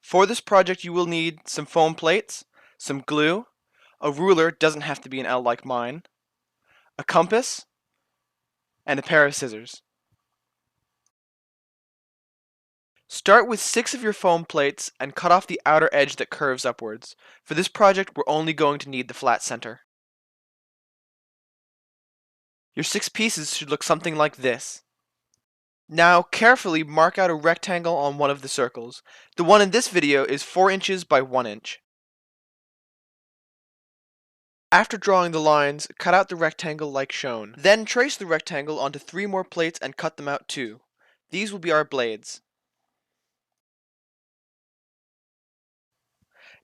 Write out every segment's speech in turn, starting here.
For this project you will need some foam plates, some glue, a ruler, doesn't have to be an L like mine, a compass, and a pair of scissors. Start with 6 of your foam plates and cut off the outer edge that curves upwards. For this project we're only going to need the flat center. Your 6 pieces should look something like this. Now carefully mark out a rectangle on one of the circles. The one in this video is 4 inches by 1 inch. After drawing the lines, cut out the rectangle like shown. Then trace the rectangle onto 3 more plates and cut them out too. These will be our blades.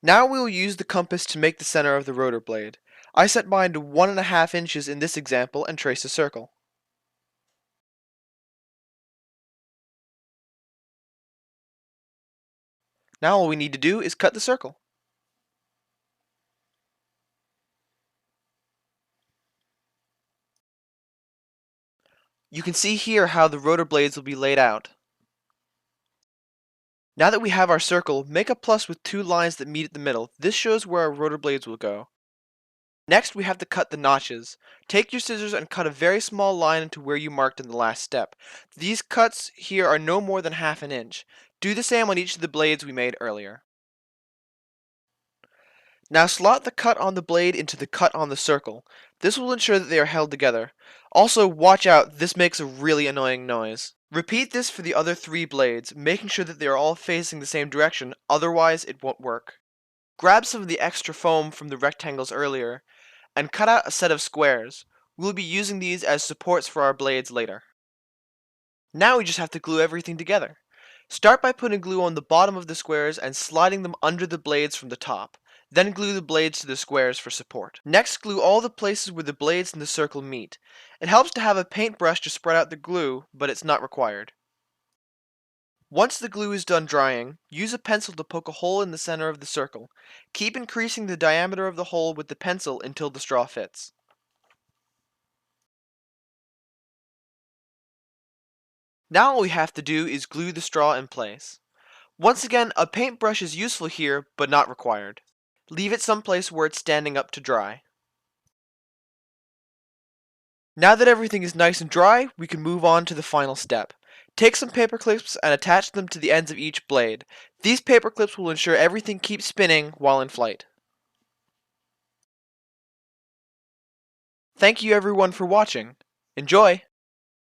Now we will use the compass to make the center of the rotor blade. I set mine to 1.5 inches in this example and trace a circle. Now all we need to do is cut the circle. You can see here how the rotor blades will be laid out. Now that we have our circle, make a plus with 2 lines that meet at the middle. This shows where our rotor blades will go. Next we have to cut the notches. Take your scissors and cut a very small line into where you marked in the last step. These cuts here are no more than 1/2 inch. Do the same on each of the blades we made earlier. Now slot the cut on the blade into the cut on the circle. This will ensure that they are held together. Also, watch out, this makes a really annoying noise. Repeat this for the other 3 blades, making sure that they are all facing the same direction, otherwise it won't work. Grab some of the extra foam from the rectangles earlier, and cut out a set of squares. We'll be using these as supports for our blades later. Now we just have to glue everything together. Start by putting glue on the bottom of the squares and sliding them under the blades from the top. Then glue the blades to the squares for support. Next, glue all the places where the blades and the circle meet. It helps to have a paintbrush to spread out the glue, but it's not required. Once the glue is done drying, use a pencil to poke a hole in the center of the circle. Keep increasing the diameter of the hole with the pencil until the straw fits. Now all we have to do is glue the straw in place. Once again, a paintbrush is useful here, but not required. Leave it someplace where it's standing up to dry. Now that everything is nice and dry, we can move on to the final step. Take some paper clips and attach them to the ends of each blade. These paper clips will ensure everything keeps spinning while in flight. Thank you everyone for watching. Enjoy!